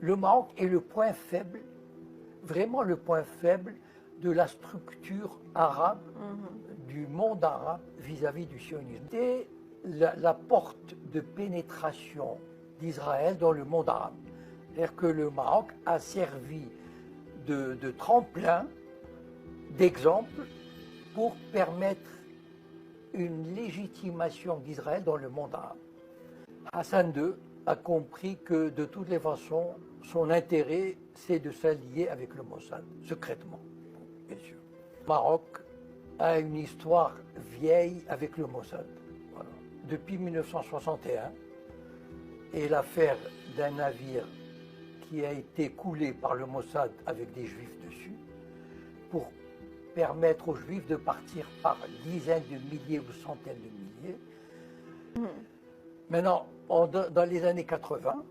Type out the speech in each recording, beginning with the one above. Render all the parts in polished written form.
le Maroc est le point faible, vraiment le point faible de la structure arabe, du monde arabe vis-à-vis du sionisme. C'est la porte de pénétration d'Israël dans le monde arabe. C'est-à-dire que le Maroc a servi de tremplin, d'exemple, pour permettre une légitimation d'Israël dans le monde arabe. Hassan II a compris que de toutes les façons, son intérêt, c'est de s'allier avec le Mossad, secrètement, bien sûr. Le Maroc a une histoire vieille avec le Mossad. Voilà. Depuis 1961, et l'affaire d'un navire qui a été coulé par le Mossad avec des Juifs dessus, pour permettre aux Juifs de partir par dizaines de milliers ou centaines de milliers. Maintenant, dans les années 80,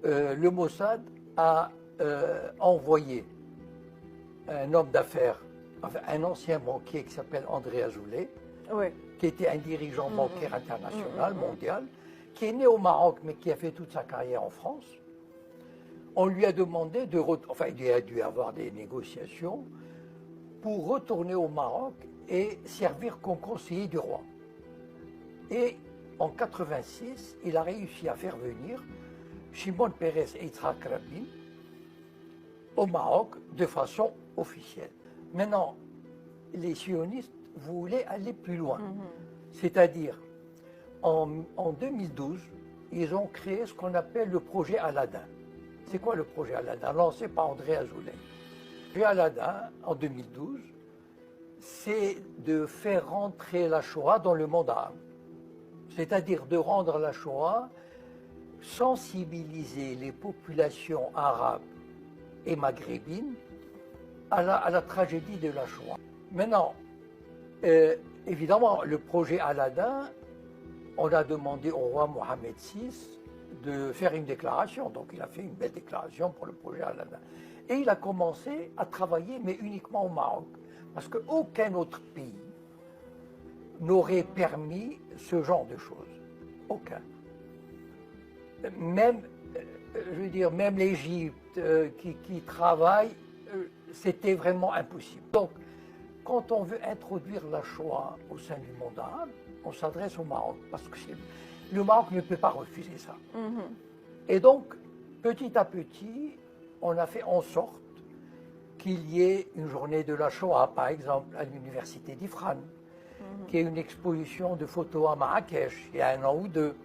le Mossad a envoyé un homme d'affaires, enfin, un ancien banquier qui s'appelle André Azoulay, qui était un dirigeant bancaire international, mondial, qui est né au Maroc, mais qui a fait toute sa carrière en France. On lui a demandé enfin, il a dû avoir des négociations pour retourner au Maroc et servir comme conseiller du roi. Et en 86, il a réussi à faire venir Shimon Peres et Yitzhak Rabin au Maroc de façon officielle. Maintenant, les sionistes voulaient aller plus loin. C'est-à-dire, en 2012, ils ont créé ce qu'on appelle le projet Aladdin. C'est quoi le projet Aladdin, lancé par André Azoulay? Le projet Aladdin, en 2012, c'est de faire rentrer la Shoah dans le monde arabe. C'est-à-dire de rendre la Shoah, sensibiliser les populations arabes et maghrébines à la tragédie de la Shoah. Maintenant, évidemment, le projet Aladdin, on a demandé au roi Mohamed VI de faire une déclaration. Donc il a fait une belle déclaration pour le projet Aladdin. Et il a commencé à travailler, mais uniquement au Maroc. Parce qu'aucun autre pays n'aurait permis ce genre de choses. Aucun. Même, je veux dire, même l'Égypte qui travaille, c'était vraiment impossible. Donc, quand on veut introduire la Shoah au sein du monde arabe, on s'adresse au Maroc, parce que le Maroc ne peut pas refuser ça. Et donc, petit à petit, on a fait en sorte qu'il y ait une journée de la Shoah, par exemple, à l'université d'Ifran, qu'il y ait une exposition de photos à Marrakech, il y a 1 an ou 2.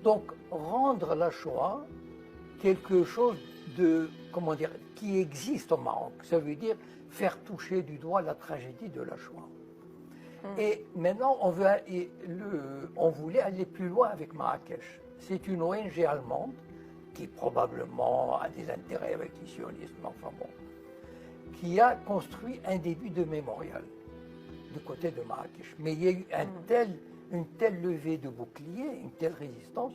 Donc, rendre la Shoah quelque chose de, comment dire, qui existe au Maroc. Ça veut dire faire toucher du doigt la tragédie de la Shoah. Et maintenant, on voulait aller plus loin avec Marrakech. C'est une ONG allemande qui probablement a des intérêts avec les sionistes, enfin bon, qui a construit un début de mémorial du côté de Marrakech. Mais il y a eu une telle levée de boucliers, une telle résistance,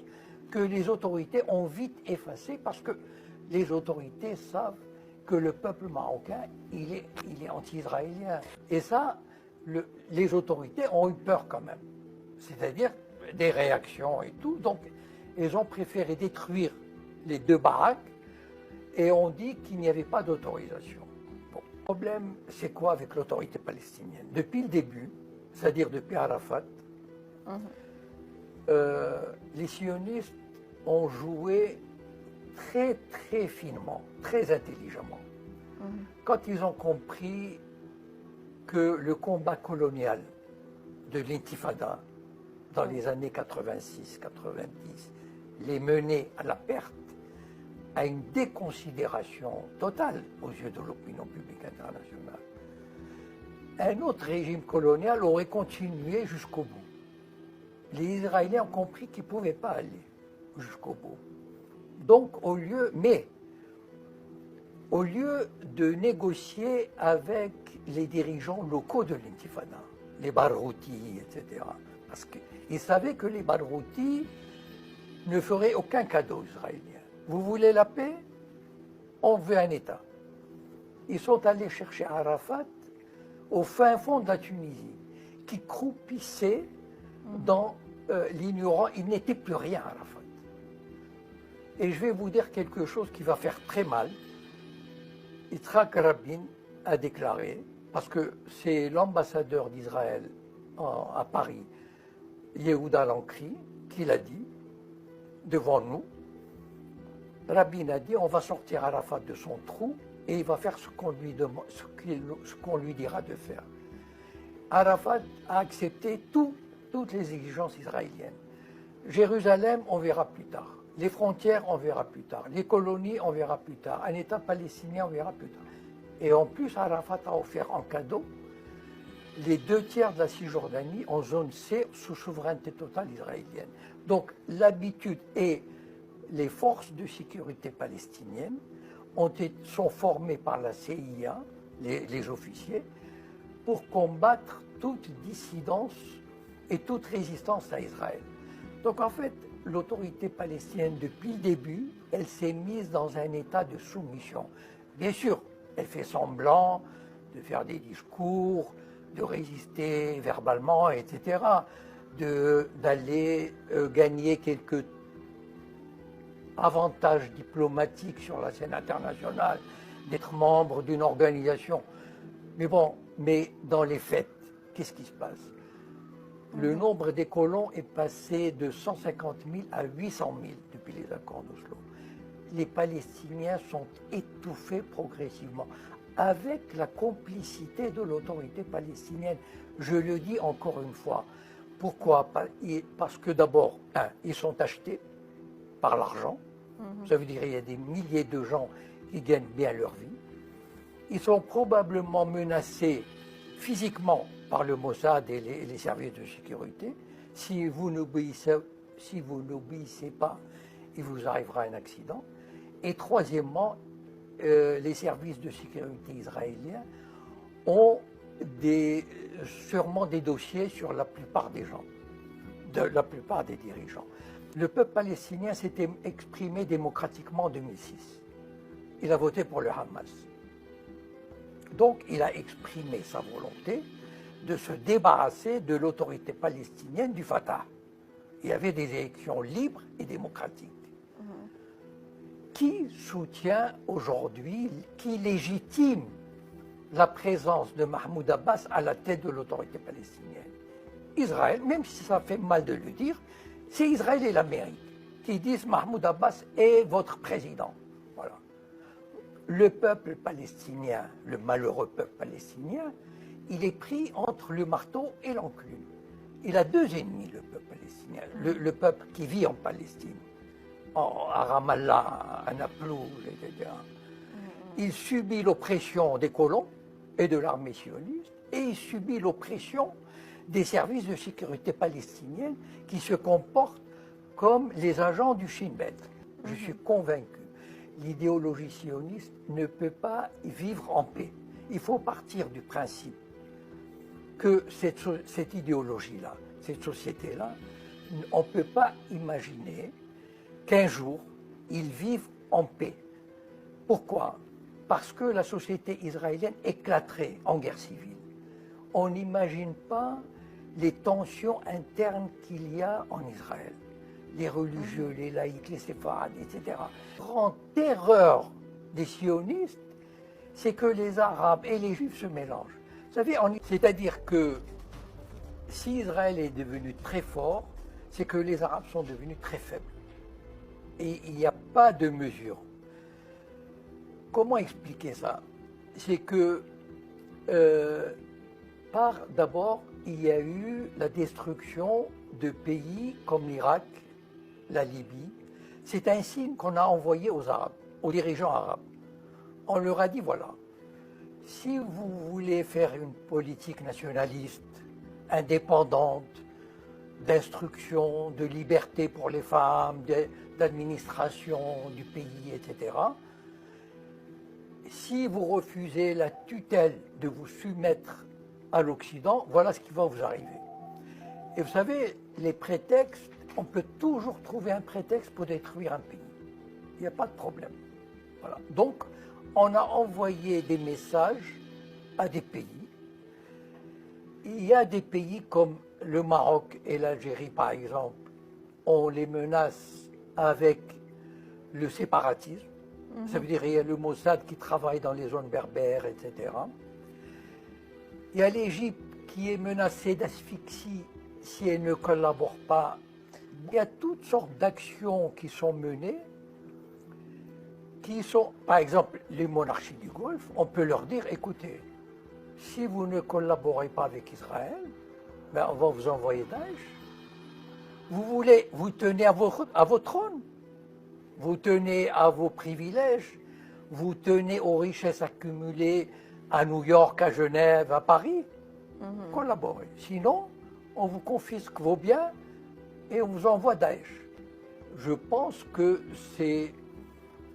que les autorités ont vite effacé, parce que les autorités savent que le peuple marocain, il est anti-israélien. Et ça, les autorités ont eu peur quand même. C'est-à-dire des réactions et tout. Donc, ils ont préféré détruire les 2 baraques et on dit qu'il n'y avait pas d'autorisation. Bon. Le problème, c'est quoi avec l'autorité palestinienne? Depuis le début, c'est-à-dire depuis Arafat, les sionistes ont joué très très finement, très intelligemment. Quand ils ont compris que le combat colonial de l'intifada dans les années 86-90 les menait à la perte, à une déconsidération totale aux yeux de l'opinion publique internationale, un autre régime colonial aurait continué jusqu'au bout. Les Israéliens ont compris qu'ils ne pouvaient pas aller jusqu'au bout. Donc, au lieu de négocier avec les dirigeants locaux de l'intifada, les Barghoutis, etc., parce qu'ils savaient que les Barghoutis ne feraient aucun cadeau aux Israéliens. Vous voulez la paix? On veut un État. Ils sont allés chercher Arafat au fin fond de la Tunisie, qui croupissait dans l'ignorant. Il n'était plus rien, Arafat. Et je vais vous dire quelque chose qui va faire très mal. Yitzhak Rabin a déclaré, parce que c'est l'ambassadeur d'Israël à Paris, Yehuda Lankri, qui l'a dit devant nous. Rabin a dit on va sortir Arafat de son trou et il va faire ce qu'on lui dira de faire. Arafat a accepté toutes les exigences israéliennes. Jérusalem, on verra plus tard. Les frontières, on verra plus tard. Les colonies, on verra plus tard. Un État palestinien, on verra plus tard. Et en plus, Arafat a offert en cadeau les 2/3 de la Cisjordanie en zone C sous souveraineté totale israélienne. Donc l'habitude et les forces de sécurité palestiniennes sont formées par la CIA, les officiers, pour combattre toute dissidence et toute résistance à Israël. Donc en fait, l'autorité palestinienne, depuis le début, elle s'est mise dans un état de soumission. Bien sûr, elle fait semblant de faire des discours, de résister verbalement, etc., d'aller gagner quelques avantages diplomatiques sur la scène internationale, d'être membre d'une organisation. Mais bon, mais dans les faits, qu'est-ce qui se passe? Le nombre des colons est passé de 150 000 à 800 000 depuis les accords d'Oslo. Les Palestiniens sont étouffés progressivement, avec la complicité de l'autorité palestinienne. Je le dis encore une fois. Pourquoi? Parce que d'abord, ils sont achetés par l'argent. Ça veut dire qu'il y a des milliers de gens qui gagnent bien leur vie. Ils sont probablement menacés physiquement par le Mossad et les services de sécurité. Si vous n'obéissez pas, il vous arrivera un accident. Et troisièmement, les services de sécurité israéliens ont sûrement des dossiers sur la plupart des gens, la plupart des dirigeants. Le peuple palestinien s'était exprimé démocratiquement en 2006. Il a voté pour le Hamas. Donc il a exprimé sa volonté de se débarrasser de l'autorité palestinienne du Fatah. Il y avait des élections libres et démocratiques. Qui soutient aujourd'hui, qui légitime la présence de Mahmoud Abbas à la tête de l'autorité palestinienne? Israël, même si ça fait mal de le dire, c'est Israël et l'Amérique qui disent Mahmoud Abbas est votre président. Voilà. Le peuple palestinien, le malheureux peuple palestinien, il est pris entre le marteau et l'enclume. Il a deux ennemis, le peuple palestinien. Le peuple qui vit en Palestine, à Ramallah, à Naplouse, etc. Il subit l'oppression des colons et de l'armée sioniste, et il subit l'oppression des services de sécurité palestiniens qui se comportent comme les agents du Shin Bet. Je suis convaincu, l'idéologie sioniste ne peut pas vivre en paix. Il faut partir du principe que cette idéologie-là, cette société-là, on ne peut pas imaginer qu'un jour, ils vivent en paix. Pourquoi? Parce que la société israélienne éclaterait en guerre civile. On n'imagine pas les tensions internes qu'il y a en Israël. Les religieux, les laïcs, les séfarades, etc. La grande terreur des sionistes, c'est que les Arabes et les Juifs se mélangent. Vous savez, c'est-à-dire que si Israël est devenu très fort, c'est que les Arabes sont devenus très faibles. Et il n'y a pas de mesure. Comment expliquer ça? C'est que, d'abord, il y a eu la destruction de pays comme l'Irak, la Libye. C'est un signe qu'on a envoyé aux Arabes, aux dirigeants arabes. On leur a dit, voilà, si vous voulez faire une politique nationaliste, indépendante, d'instruction, de liberté pour les femmes, d'administration du pays, etc., si vous refusez la tutelle de vous soumettre à l'Occident, voilà ce qui va vous arriver. Et vous savez, les prétextes, on peut toujours trouver un prétexte pour détruire un pays. Il n'y a pas de problème. Voilà. Donc, on a envoyé des messages à des pays. Il y a des pays comme le Maroc et l'Algérie, par exemple, on les menace avec le séparatisme. Ça veut dire qu'il y a le Mossad qui travaille dans les zones berbères, etc. Il y a l'Égypte qui est menacée d'asphyxie si elle ne collabore pas. Il y a toutes sortes d'actions qui sont menées, qui sont, par exemple, les monarchies du Golfe, on peut leur dire, écoutez, si vous ne collaborez pas avec Israël, ben on va vous envoyer Daesh. Vous tenez à votre trône, vous tenez à vos privilèges, vous tenez aux richesses accumulées à New York, à Genève, à Paris. Collaborez. Sinon, on vous confisque vos biens et on vous envoie Daesh. Je pense que c'est,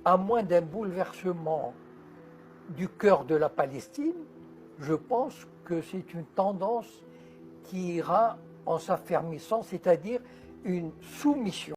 à moins d'un bouleversement du cœur de la Palestine, je pense que c'est une tendance qui ira en s'affermissant, c'est-à-dire une soumission.